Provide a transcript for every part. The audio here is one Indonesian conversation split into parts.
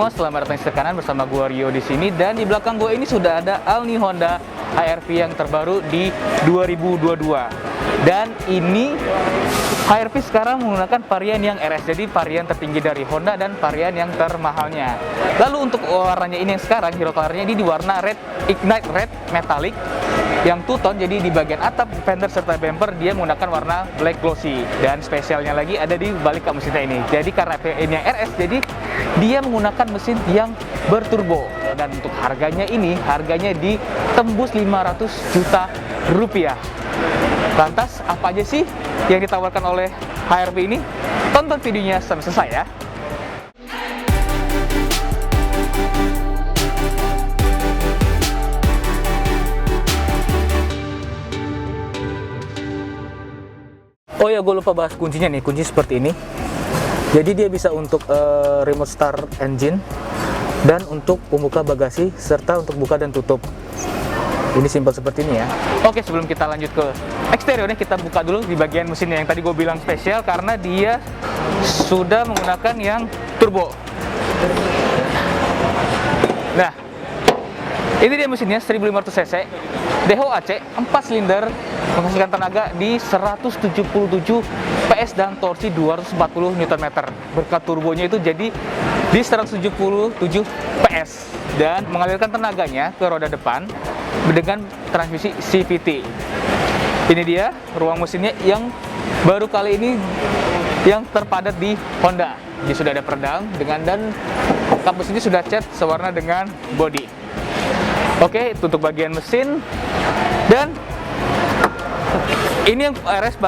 semua, selamat datang di Sekanan bersama gua Rio di sini, dan di belakang gua ini sudah ada all new Honda HR-V yang terbaru di 2022. Dan ini HR-V sekarang menggunakan varian yang RS, jadi varian tertinggi dari Honda dan varian yang termahalnya. Lalu untuk warnanya ini yang sekarang, hero colornya ini di warna red ignite red metallic yang two tone, jadi di bagian atap, fender serta bumper dia menggunakan warna black glossy, dan spesialnya lagi ada di balik kap mesinnya ini. Jadi karena ini yang RS, jadi dia menggunakan mesin yang berturbo, dan untuk harganya ini di tembus 500 juta rupiah. Lantas apa aja sih yang ditawarkan oleh HR-V ini? Tonton videonya sampai selesai ya. Oh ya, gue lupa bahas kuncinya nih. Kunci seperti ini. Jadi dia bisa untuk remote start engine dan untuk pembuka bagasi serta untuk buka dan tutup. Ini simpel seperti ini ya. Oke, sebelum kita lanjut ke eksteriornya, kita buka dulu di bagian mesinnya yang tadi gue bilang spesial karena dia sudah menggunakan yang turbo. Nah, ini dia mesinnya 1500 cc, DHOAC, 4 silinder, menghasilkan tenaga di 177 PS dan torsi 240 Nm. Berkat turbonya itu jadi di 177 PS dan mengalirkan tenaganya ke roda depan dengan transmisi CVT. Ini dia ruang mesinnya yang baru kali ini yang terpadat di Honda. Dia sudah ada peredam dengan, dan kap mesinnya sudah cat sewarna dengan body. Oke, itu untuk bagian mesin. Dan ini yang RS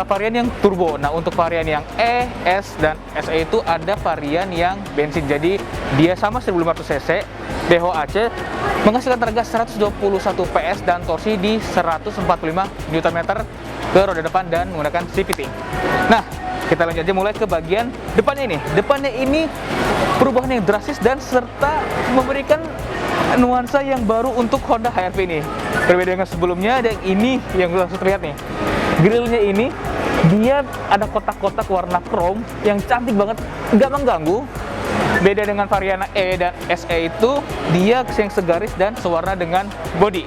varian yang turbo. Nah, untuk varian yang E, S, dan SE itu ada varian yang bensin. Jadi dia sama 1500 cc, DHOAC, menghasilkan tenaga 121 PS dan torsi di 145 Nm ke roda depan dan menggunakan CVT. Nah, kita lanjut aja mulai ke bagian depannya ini. Depannya ini perubahan yang drastis dan serta memberikan nuansa yang baru untuk Honda HR-V ini. Berbeda dengan sebelumnya, dan ini yang langsung terlihat nih. Grillnya ini dia ada kotak-kotak warna chrome yang cantik banget, nggak mengganggu. Beda dengan varian E dan SE itu dia yang segaris dan sewarna dengan body.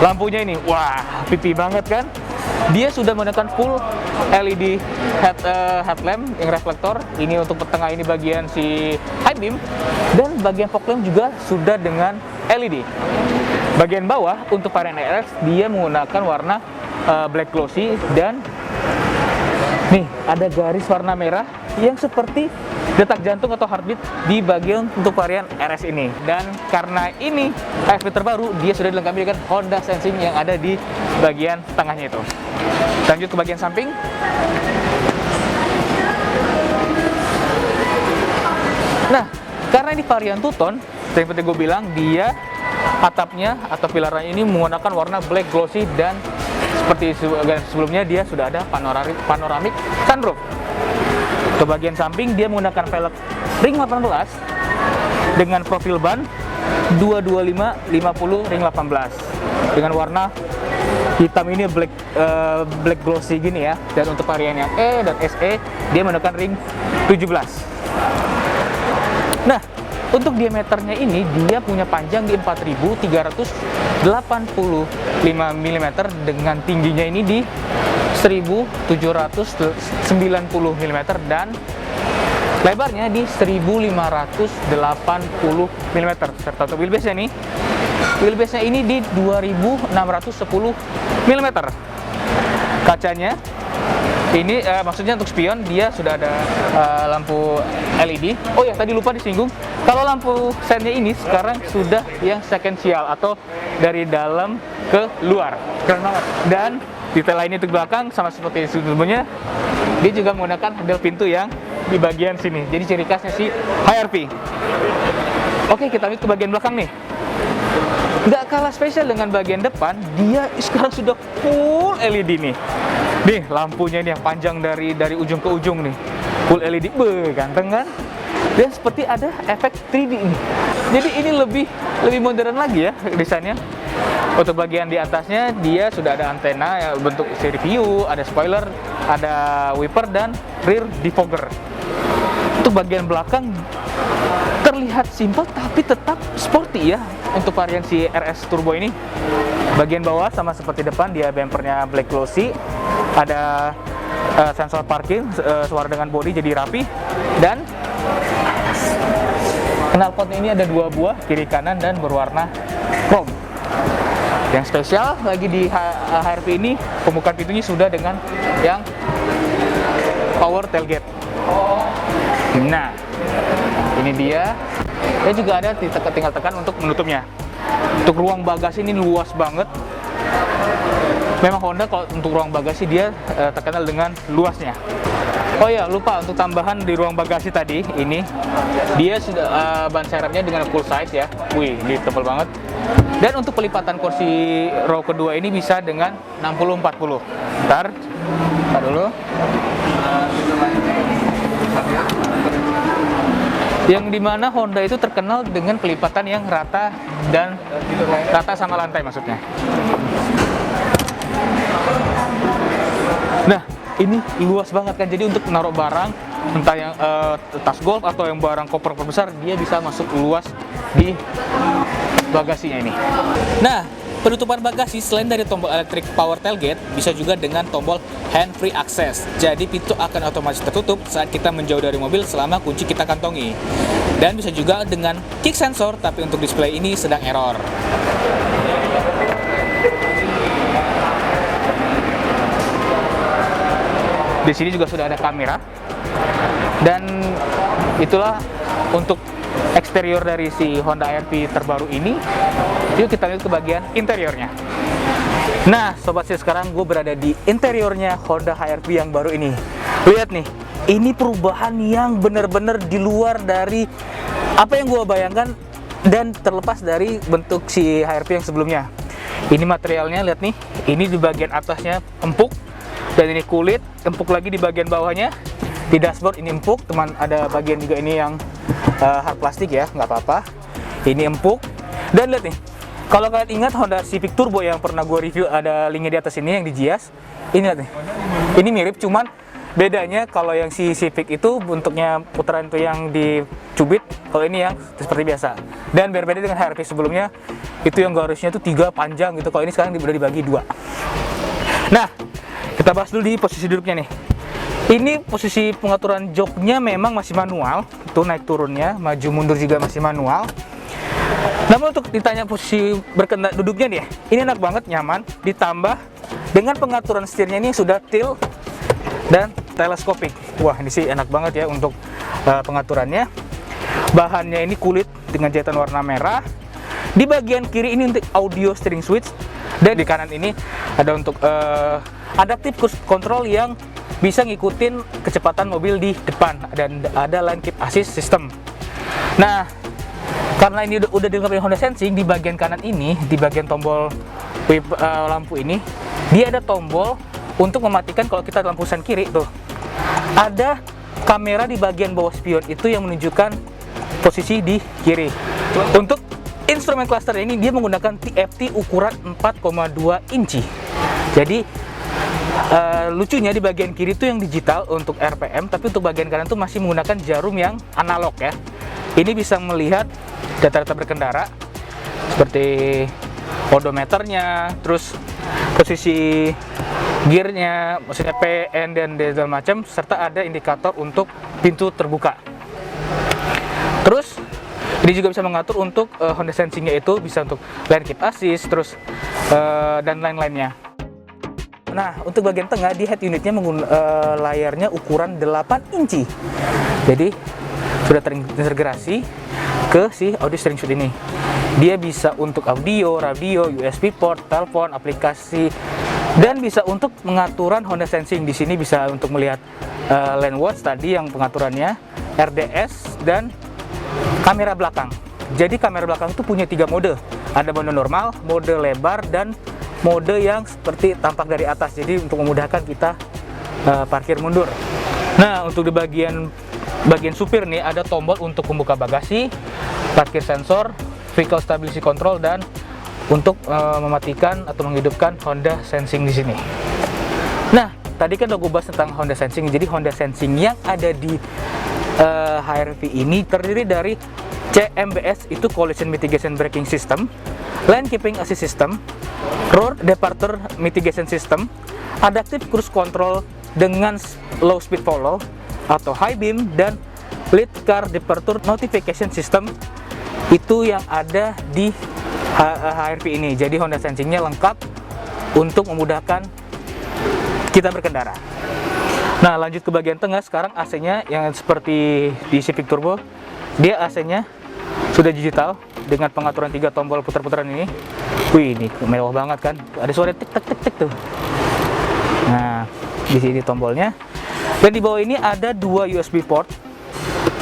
Lampunya ini, wah, pipi banget kan? Dia sudah menggunakan full LED headlamp yang reflektor. Ini untuk tengah ini bagian si high beam, dan bagian fog lamp juga sudah dengan LED. Bagian bawah untuk varian RS dia menggunakan warna black glossy, dan nih ada garis warna merah yang seperti detak jantung atau heartbeat di bagian untuk varian RS ini. Dan karena ini HR-V terbaru, dia sudah dilengkapi dengan Honda Sensing yang ada di bagian tengahnya itu. Lanjut ke bagian samping. Nah, karena ini varian two tone, seperti gue bilang, dia atapnya atau pilarnya ini menggunakan warna black glossy, dan seperti sebelumnya dia sudah ada panoramic sunroof. Ke bagian samping dia menggunakan velg ring 18 dengan profil ban 225/50 ring 18 dengan warna hitam ini black glossy gini ya. Dan untuk varian yang E dan SE dia menggunakan ring 17. Nah, untuk diameternya ini dia punya panjang di 4385 mm dengan tingginya ini di 1790 mm dan lebarnya di 1580 mm. Serta untuk wheelbase-nya nih, wheelbase-nya ini di 2610 mm. Kacanya ini maksudnya untuk spion dia sudah ada lampu LED. Oh ya, tadi lupa disinggung, kalau lampu sennya ini sekarang sudah yang sequential atau dari dalam ke luar. Keren banget. Dan detail lainnya untuk belakang sama seperti sebelumnya, dia juga menggunakan handle pintu yang di bagian sini. Jadi ciri khasnya si HR-V. Oke, kita lanjut ke bagian belakang nih. Nggak kalah spesial dengan bagian depan, dia sekarang sudah full LED nih. Nih, lampunya ini yang panjang dari ujung ke ujung nih. Full LED, ganteng kan? Dan seperti ada efek 3D ini. Jadi ini lebih modern lagi ya desainnya. Untuk bagian di atasnya dia sudah ada antena yang bentuk seri view, ada spoiler, ada wiper dan rear defogger. Untuk bagian belakang terlihat simpel tapi tetap sporty ya untuk varian si RS Turbo ini. Bagian bawah sama seperti depan, dia bumpernya black glossy, ada sensor parkir, suara dengan bodi jadi rapi, dan knalpotnya ini ada 2 buah kiri kanan dan berwarna chrome. Yang spesial lagi di HRV ini, pembukaan pintunya sudah dengan yang power tailgate. Nah, ini dia. Dan juga ada tinggal tekan untuk menutupnya. Untuk ruang bagasi ini luas banget. Memang Honda kalau untuk ruang bagasi dia terkenal dengan luasnya. Oh ya, lupa untuk tambahan di ruang bagasi tadi, ini dia sudah ban serepnya dengan full size ya. Wih, ini tebal banget. Dan untuk pelipatan kursi row kedua ini bisa dengan 60-40. Bentar dulu. Yang dimana Honda itu terkenal dengan pelipatan yang rata dan rata sama lantai maksudnya. Nah, ini luas banget kan, jadi untuk menaruh barang, entah yang tas golf atau yang barang koper besar, dia bisa masuk luas di bagasinya ini. Nah, penutupan bagasi selain dari tombol electric power tailgate, bisa juga dengan tombol hand free access. Jadi pintu akan otomatis tertutup saat kita menjauh dari mobil selama kunci kita kantongi. Dan bisa juga dengan kick sensor, tapi untuk display ini sedang error. Di sini juga sudah ada kamera. Dan itulah untuk eksterior dari si Honda HRV terbaru ini. Yuk kita lihat ke bagian interiornya. Nah, sobat sih, sekarang gue berada di interiornya Honda HRV yang baru ini. Lihat nih, ini perubahan yang benar-benar di luar dari apa yang gue bayangkan dan terlepas dari bentuk si HRV yang sebelumnya. Ini materialnya, lihat nih, ini di bagian atasnya empuk, dan ini kulit, empuk lagi di bagian bawahnya. Di dashboard ini empuk, teman, ada bagian juga ini yang hard plastik ya, nggak apa-apa. Ini empuk, dan lihat nih, kalau kalian ingat Honda Civic Turbo yang pernah gue review, ada linknya di atas ini yang di Gias. Ini lihat nih, ini mirip, cuman bedanya kalau yang si Civic itu bentuknya putaran itu yang dicubit, kalau ini yang seperti biasa. Dan berbeda dengan HRV sebelumnya, itu yang garisnya itu 3 panjang gitu, kalau ini sekarang udah dibagi 2. Nah, kita bahas dulu di posisi duduknya nih. Ini posisi pengaturan joknya memang masih manual, itu naik turunnya, maju mundur juga masih manual. Namun untuk ditanya posisi berkendara duduknya nih, ini enak banget, nyaman, ditambah dengan pengaturan setirnya ini sudah tilt dan teleskopik. Wah, ini sih enak banget ya untuk pengaturannya. Bahannya ini kulit dengan jahitan warna merah. Di bagian kiri ini untuk audio steering switch, dan di kanan ini ada untuk adaptive cruise control yang bisa ngikutin kecepatan mobil di depan, dan ada lane keep assist system. Nah, karena ini udah dilengkapi Honda Sensing, di bagian kanan ini, di bagian tombol lampu ini, dia ada tombol untuk mematikan kalau kita lampu sen kiri tuh. Ada kamera di bagian bawah spion itu yang menunjukkan posisi di kiri. Untuk instrumen cluster ini dia menggunakan TFT ukuran 4,2 inci. Jadi lucunya di bagian kiri itu yang digital untuk RPM, tapi untuk bagian kanan itu masih menggunakan jarum yang analog ya. Ini bisa melihat data-data berkendara seperti odometernya, terus posisi gearnya, maksudnya P, N, dan D segala macam, serta ada indikator untuk pintu terbuka. Terus ini juga bisa mengatur untuk Honda Sensing-nya, itu bisa untuk lane keep assist, terus dan lain-lainnya. Nah, untuk bagian tengah di head unitnya layarnya ukuran 8 inci. Jadi sudah terintegrasi ke si audio steering suite ini. Dia bisa untuk audio, radio, USB port, telepon, aplikasi, dan bisa untuk pengaturan Honda Sensing. Di sini bisa untuk melihat lane watch tadi yang pengaturannya, RDS, dan kamera belakang. Jadi kamera belakang itu punya 3 mode. Ada mode normal, mode lebar, dan mode yang seperti tampak dari atas, jadi untuk memudahkan kita parkir mundur. Nah, untuk di bagian supir nih ada tombol untuk membuka bagasi, parkir sensor, vehicle stability control, dan untuk mematikan atau menghidupkan Honda Sensing di sini. Nah, tadi kan udah gue bahas tentang Honda Sensing. Jadi Honda Sensing yang ada di HR-V ini terdiri dari CMBS, itu Collision Mitigation Braking System, Lane Keeping Assist System, Road Departure Mitigation System, Adaptive Cruise Control dengan Low Speed Follow atau High Beam, dan Lead Car Departure Notification System. Itu yang ada di HR-V ini. Jadi Honda Sensing-nya lengkap untuk memudahkan kita berkendara. Nah, lanjut ke bagian tengah. Sekarang AC-nya yang seperti di Civic Turbo, dia AC-nya sudah digital dengan pengaturan 3 tombol putar-putaran ini. Wih, ini mewah banget kan? Ada suara tik tik tik tik tuh. Nah, di sini tombolnya. Dan di bawah ini ada 2 USB port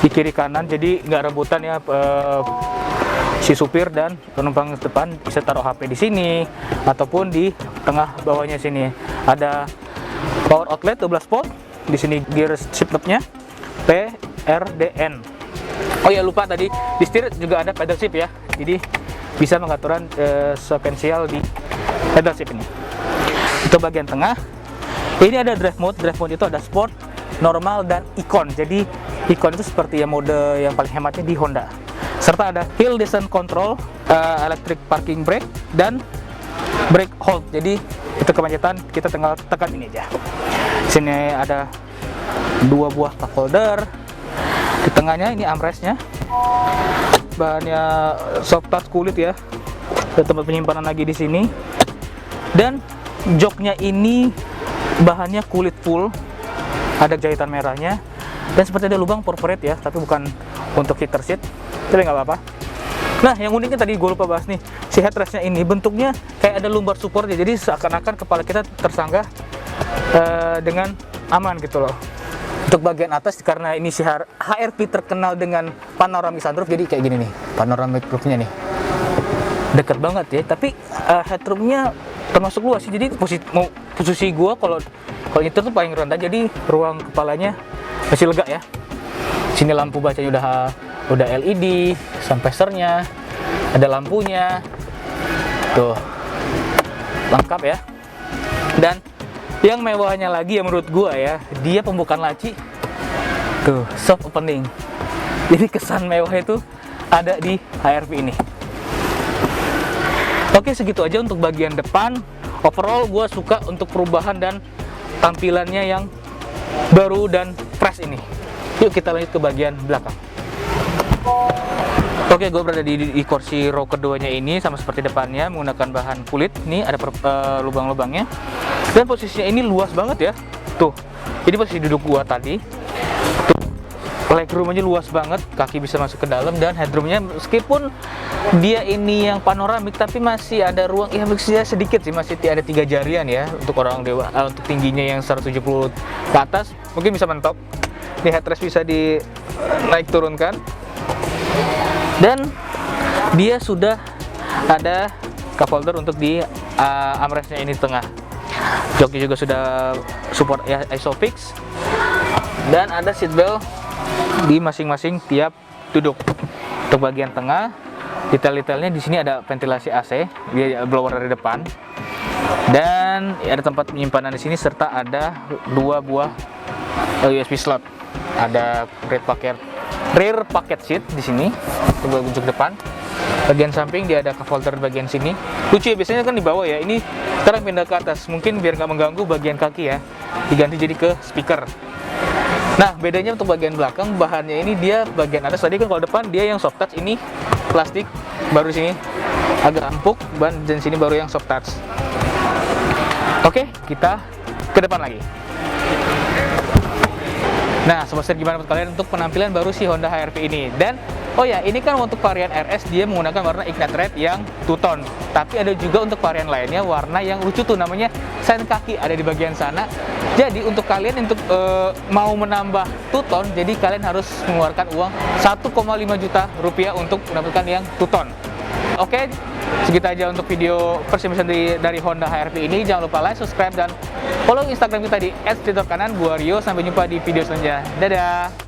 di kiri kanan, jadi nggak rebutan ya, si supir dan penumpang depan bisa taruh HP di sini ataupun di tengah bawahnya sini. Ada power outlet 12 volt. Di sini gear shift knob-nya PRDN. Oh ya, lupa tadi di setir juga ada pedal shift ya. Jadi bisa pengaturan sequential di pedal shift ini. Itu bagian tengah. Ini ada drive mode. Drive mode itu ada sport, normal, dan icon. Jadi icon itu seperti ya mode yang paling hematnya di Honda. Serta ada hill descent control, electric parking brake, dan brake hold. Jadi itu kemacetan kita tinggal tekan ini aja. Di sini ada 2 buah cup holder. Di tengahnya ini armrestnya. Bahannya soft touch kulit ya. Ada tempat penyimpanan lagi di sini. Dan joknya ini bahannya kulit full. Ada jahitan merahnya. Dan seperti ada lubang perforate ya, tapi bukan untuk heater seat. Tapi nggak apa-apa. Nah, yang uniknya tadi gue lupa bahas nih, si headrestnya ini bentuknya kayak ada lumbar support ya, jadi seakan-akan kepala kita tersanggah dengan aman gitu loh. Untuk bagian atas, karena ini si HR-V terkenal dengan panoramic sunroof, jadi kayak gini nih, panoramic roofnya nih, deket banget ya. Tapi headroomnya termasuk luas sih, jadi posisi gue kalau nyetir tuh paling rendah, jadi ruang kepalanya masih lega ya. Sini lampu bacanya udah LED, sun passernya, ada lampunya, tuh lengkap ya. Dan yang mewahnya lagi yang menurut gua ya, dia pembukaan laci, tuh soft opening. Jadi kesan mewah itu ada di HR-V ini. Oke, segitu aja untuk bagian depan. Overall gua suka untuk perubahan dan tampilannya yang baru dan fresh ini. Yuk kita lanjut ke bagian belakang. Oke, gue berada di kursi row keduanya ini, sama seperti depannya, menggunakan bahan kulit. Ini ada lubang-lubangnya. Dan posisinya ini luas banget ya. Tuh, ini posisi duduk gua tadi. Tuh, legroomnya luas banget, kaki bisa masuk ke dalam. Dan headroomnya meskipun dia ini yang panoramik, tapi masih ada ruang, ya maksudnya sedikit sih, masih ada 3 jarian ya untuk orang dewasa. Untuk tingginya yang 170 ke atas, mungkin bisa mentok. Ini headrest bisa naik turunkan. Dan dia sudah ada cup holder untuk di armrestnya ini di tengah. Joknya juga sudah support ya, ISOFIX. Dan ada seat belt di masing-masing tiap duduk. Untuk bagian tengah, detail-detailnya di sini ada ventilasi AC, dia blower dari depan. Dan ada tempat penyimpanan di sini, serta ada 2 buah USB slot. Ada rear pocket seat di sini untuk ujung depan. Bagian samping dia ada cup holder bagian sini. Lucu ya, biasanya kan di bawah ya, ini sekarang pindah ke atas, mungkin biar nggak mengganggu bagian kaki ya, diganti jadi ke speaker. Nah, bedanya untuk bagian belakang, bahannya ini dia bagian atas tadi kan, kalau depan dia yang soft touch, ini plastik, baru sini agak empuk, dan sini baru yang soft touch. Oke, kita ke depan lagi. Nah, sobat setir, gimana menurut kalian untuk penampilan baru si Honda HR-V ini? Dan oh ya, ini kan untuk varian RS dia menggunakan warna Ignite Red yang two-tone. Tapi ada juga untuk varian lainnya warna yang lucu tuh, namanya sign kaki, ada di bagian sana. Jadi untuk kalian untuk mau menambah two-tone, jadi kalian harus mengeluarkan uang 1,5 juta rupiah untuk mendapatkan yang two-tone. Oke, segitu aja untuk video first impression dari Honda HR-V ini. Jangan lupa like, subscribe, dan follow Instagram kita di @titorkanan. Gua Rio, sampai jumpa di video selanjutnya. Dadah!